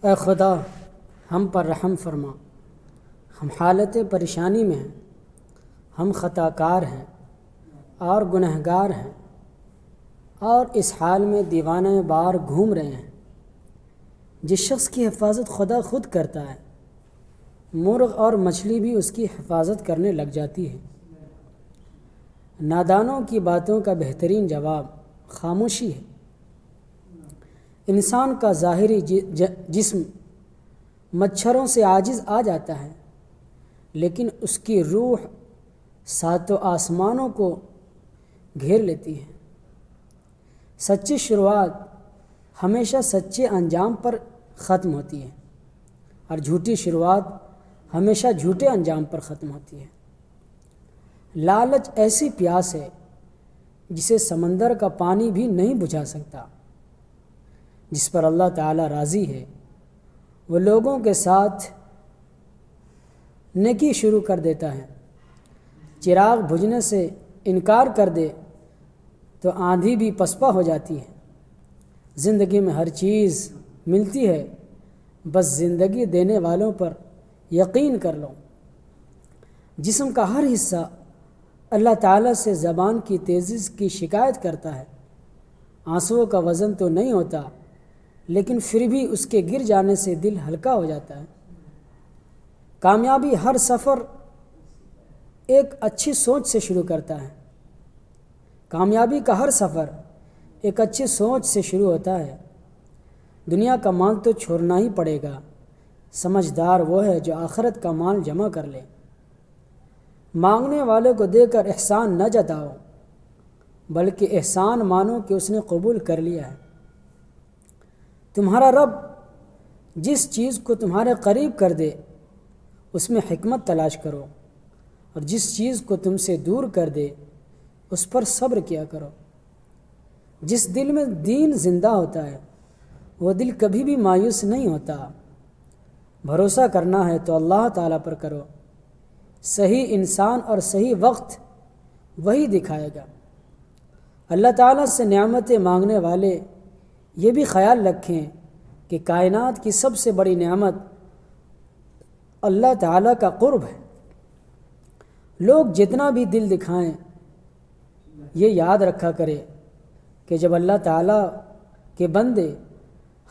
اے خدا ہم پر رحم فرما، ہم حالت پریشانی میں ہیں، ہم خطا کار ہیں اور گنہگار ہیں، اور اس حال میں دیوانہ بار گھوم رہے ہیں۔ جس شخص کی حفاظت خدا خود کرتا ہے، مرغ اور مچھلی بھی اس کی حفاظت کرنے لگ جاتی ہے۔ نادانوں کی باتوں کا بہترین جواب خاموشی ہے۔ انسان کا ظاہری جسم مچھروں سے عاجز آ جاتا ہے، لیکن اس کی روح ساتوں آسمانوں کو گھیر لیتی ہے۔ سچی شروعات ہمیشہ سچے انجام پر ختم ہوتی ہے، اور جھوٹی شروعات ہمیشہ جھوٹے انجام پر ختم ہوتی ہے۔ لالچ ایسی پیاس ہے جسے سمندر کا پانی بھی نہیں بجھا سکتا۔ جس پر اللہ تعالیٰ راضی ہے وہ لوگوں کے ساتھ نیکی شروع کر دیتا ہے۔ چراغ بجھنے سے انکار کر دے تو آندھی بھی پسپا ہو جاتی ہے۔ زندگی میں ہر چیز ملتی ہے، بس زندگی دینے والوں پر یقین کر لو۔ جسم کا ہر حصہ اللہ تعالیٰ سے زبان کی تیزی کی شکایت کرتا ہے۔ آنسوؤں کا وزن تو نہیں ہوتا، لیکن پھر بھی اس کے گر جانے سے دل ہلکا ہو جاتا ہے۔ کامیابی ہر سفر ایک اچھی سوچ سے شروع کرتا ہے۔ کامیابی کا ہر سفر ایک اچھی سوچ سے شروع ہوتا ہے۔ دنیا کا مال تو چھوڑنا ہی پڑے گا، سمجھدار وہ ہے جو آخرت کا مال جمع کر لے۔ مانگنے والے کو دے کر احسان نہ جتاؤ، بلکہ احسان مانو کہ اس نے قبول کر لیا ہے۔ تمہارا رب جس چیز کو تمہارے قریب کر دے اس میں حکمت تلاش کرو، اور جس چیز کو تم سے دور کر دے اس پر صبر کیا کرو۔ جس دل میں دین زندہ ہوتا ہے وہ دل کبھی بھی مایوس نہیں ہوتا۔ بھروسہ کرنا ہے تو اللہ تعالیٰ پر کرو، صحیح انسان اور صحیح وقت وہی دکھائے گا۔ اللہ تعالیٰ سے نعمتیں مانگنے والے یہ بھی خیال رکھیں کہ کائنات کی سب سے بڑی نعمت اللہ تعالیٰ کا قرب ہے۔ لوگ جتنا بھی دل دکھائیں یہ یاد رکھا کرے کہ جب اللہ تعالیٰ کے بندے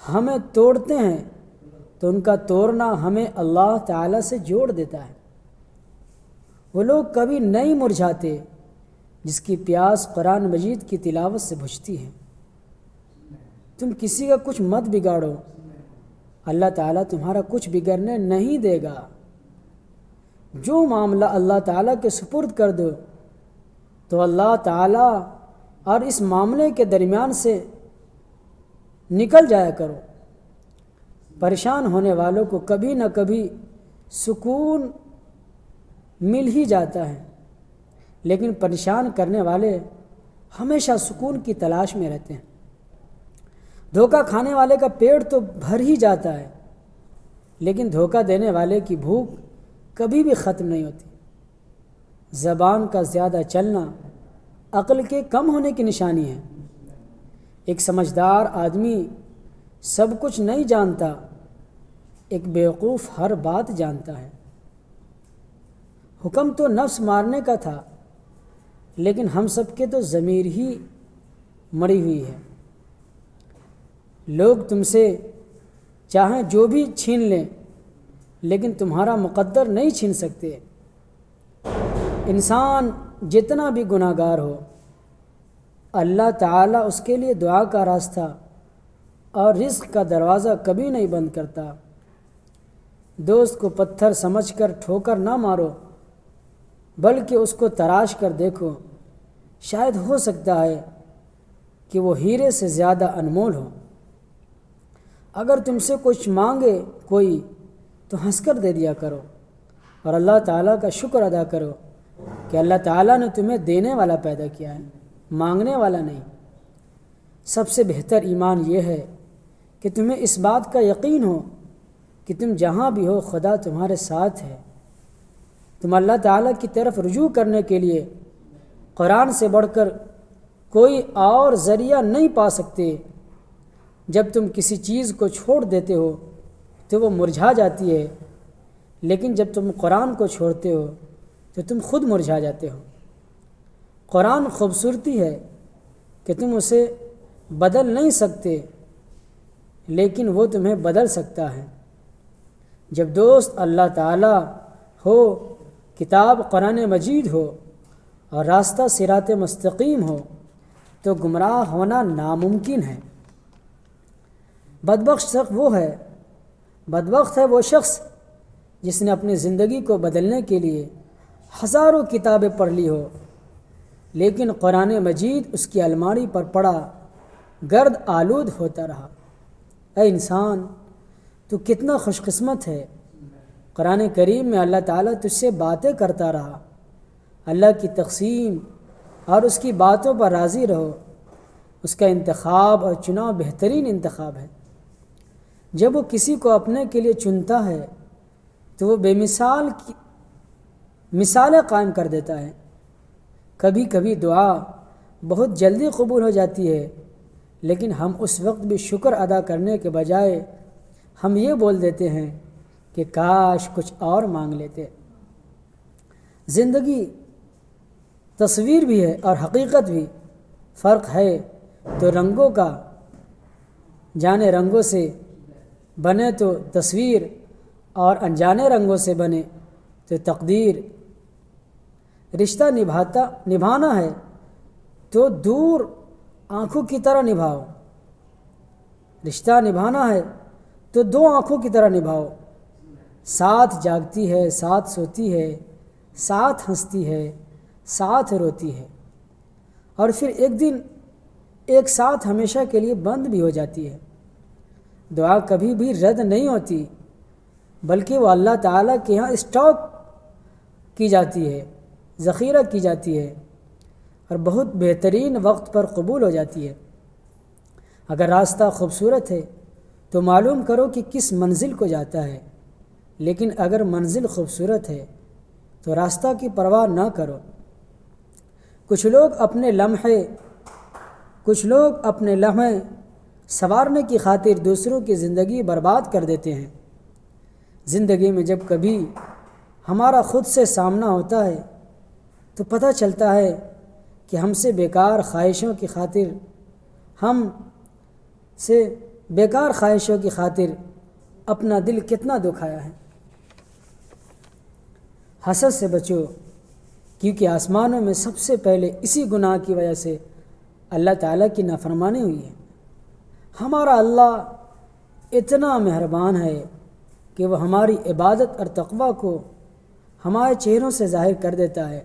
ہمیں توڑتے ہیں تو ان کا توڑنا ہمیں اللہ تعالیٰ سے جوڑ دیتا ہے۔ وہ لوگ کبھی نہیں مرجھاتے جس کی پیاس قرآن مجید کی تلاوت سے بجھتی ہے۔ تم کسی کا کچھ مت بگاڑو، اللہ تعالیٰ تمہارا کچھ بگڑنے نہیں دے گا۔ جو معاملہ اللہ تعالیٰ کے سپرد کر دو تو اللہ تعالیٰ اور اس معاملے کے درمیان سے نکل جایا کرو۔ پریشان ہونے والوں کو کبھی نہ کبھی سکون مل ہی جاتا ہے، لیکن پریشان کرنے والے ہمیشہ سکون کی تلاش میں رہتے ہیں۔ دھوکہ کھانے والے کا پیٹ تو بھر ہی جاتا ہے، لیکن دھوکہ دینے والے کی بھوک کبھی بھی ختم نہیں ہوتی۔ زبان کا زیادہ چلنا عقل کے کم ہونے کی نشانی ہے۔ ایک سمجھدار آدمی سب کچھ نہیں جانتا، ایک بیوقوف ہر بات جانتا ہے۔ حکم تو نفس مارنے کا تھا، لیکن ہم سب کے تو ضمیر ہی مری ہوئی ہے۔ لوگ تم سے چاہیں جو بھی چھین لیں، لیکن تمہارا مقدر نہیں چھین سکتے۔ انسان جتنا بھی گناہ گار ہو، اللہ تعالیٰ اس کے لیے دعا کا راستہ اور رزق کا دروازہ کبھی نہیں بند کرتا۔ دوست کو پتھر سمجھ کر ٹھوکر نہ مارو، بلکہ اس کو تراش کر دیکھو، شاید ہو سکتا ہے کہ وہ ہیرے سے زیادہ انمول ہو۔ اگر تم سے کچھ مانگے کوئی تو ہنس کر دے دیا کرو، اور اللہ تعالیٰ کا شکر ادا کرو کہ اللہ تعالیٰ نے تمہیں دینے والا پیدا کیا ہے، مانگنے والا نہیں۔ سب سے بہتر ایمان یہ ہے کہ تمہیں اس بات کا یقین ہو کہ تم جہاں بھی ہو خدا تمہارے ساتھ ہے۔ تم اللہ تعالیٰ کی طرف رجوع کرنے کے لیے قرآن سے بڑھ کر کوئی اور ذریعہ نہیں پا سکتے۔ جب تم کسی چیز کو چھوڑ دیتے ہو تو وہ مرجھا جاتی ہے، لیکن جب تم قرآن کو چھوڑتے ہو تو تم خود مرجھا جاتے ہو۔ قرآن خوبصورتی ہے کہ تم اسے بدل نہیں سکتے، لیکن وہ تمہیں بدل سکتا ہے۔ جب دوست اللہ تعالیٰ ہو، کتاب قرآن مجید ہو اور راستہ صراط مستقیم ہو تو گمراہ ہونا ناممکن ہے۔ بدبخت ہے وہ شخص جس نے اپنی زندگی کو بدلنے کے لیے ہزاروں کتابیں پڑھ لی ہو، لیکن قرآن مجید اس کی الماری پر پڑا گرد آلود ہوتا رہا۔ اے انسان، تو کتنا خوش قسمت ہے، قرآن کریم میں اللہ تعالیٰ تجھ سے باتیں کرتا رہا۔ اللہ کی تقسیم اور اس کی باتوں پر راضی رہو۔ اس کا انتخاب اور چناؤ بہترین انتخاب ہے۔ جب وہ کسی کو اپنے کے لیے چنتا ہے تو وہ بے مثال کی مثالیں قائم کر دیتا ہے۔ کبھی کبھی دعا بہت جلدی قبول ہو جاتی ہے، لیکن ہم اس وقت بھی شکر ادا کرنے کے بجائے ہم یہ بول دیتے ہیں کہ کاش کچھ اور مانگ لیتے۔ زندگی تصویر بھی ہے اور حقیقت بھی، فرق ہے تو رنگوں کا۔ جانے رنگوں سے بنے تو تصویر اور انجانے رنگوں سے بنے تو تقدیر۔ رشتہ نبھانا ہے تو دور آنکھوں کی طرح نبھاؤ۔ رشتہ نبھانا ہے تو دو آنکھوں کی طرح نبھاؤ۔ ساتھ جاگتی ہے، ساتھ سوتی ہے، ساتھ ہنستی ہے، ساتھ روتی ہے، اور پھر ایک دن ایک ساتھ ہمیشہ کے لیے بند بھی ہو جاتی ہے۔ دعا کبھی بھی رد نہیں ہوتی، بلکہ وہ اللہ تعالیٰ کے یہاں اسٹاک کی جاتی ہے، ذخیرہ کی جاتی ہے، اور بہت بہترین وقت پر قبول ہو جاتی ہے۔ اگر راستہ خوبصورت ہے تو معلوم کرو کہ کس منزل کو جاتا ہے، لیکن اگر منزل خوبصورت ہے تو راستہ کی پرواہ نہ کرو۔ کچھ لوگ اپنے لمحے سنوارنے کی خاطر دوسروں کی زندگی برباد کر دیتے ہیں۔ زندگی میں جب کبھی ہمارا خود سے سامنا ہوتا ہے تو پتہ چلتا ہے کہ ہم سے بیکار خواہشوں کی خاطر اپنا دل کتنا دکھایا ہے۔ حسد سے بچو، کیونکہ آسمانوں میں سب سے پہلے اسی گناہ کی وجہ سے اللہ تعالیٰ کی نافرمانی ہوئی ہے۔ ہمارا اللہ اتنا مہربان ہے کہ وہ ہماری عبادت اور تقویٰ کو ہمارے چہروں سے ظاہر کر دیتا ہے،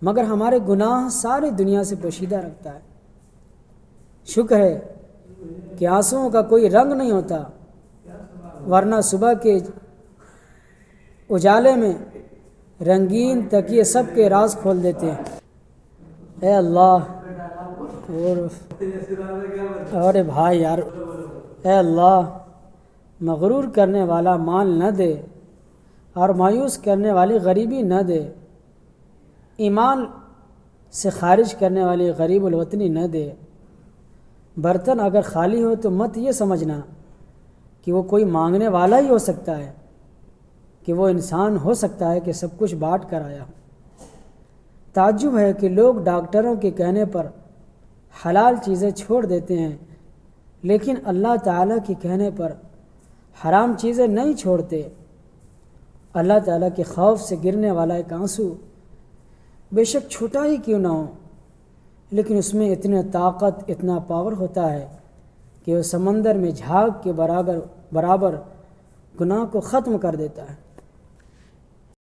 مگر ہمارے گناہ ساری دنیا سے پوشیدہ رکھتا ہے۔ شکر ہے کہ آنسوؤں کا کوئی رنگ نہیں ہوتا، ورنہ صبح کے اجالے میں رنگین تکیے سب کے راز کھول دیتے ہیں۔ اے اللہ، اور بھائی یار، اے اللہ، مغرور کرنے والا مال نہ دے اور مایوس کرنے والی غریبی نہ دے، ایمان سے خارج کرنے والی غریب الوطنی نہ دے۔ برتن اگر خالی ہو تو مت یہ سمجھنا کہ وہ کوئی مانگنے والا ہی ہو سکتا ہے، کہ وہ انسان ہو سکتا ہے کہ سب کچھ بانٹ کر آیا ہو۔ تعجب ہے کہ لوگ ڈاکٹروں کے کہنے پر حلال چیزیں چھوڑ دیتے ہیں، لیکن اللہ تعالیٰ کے کہنے پر حرام چیزیں نہیں چھوڑتے۔ اللہ تعالیٰ کے خوف سے گرنے والا ایک آنسو بے شک چھوٹا ہی کیوں نہ ہو، لیکن اس میں اتنا طاقت، اتنا پاور ہوتا ہے کہ وہ سمندر میں جھاگ کے برابر گناہ کو ختم کر دیتا ہے۔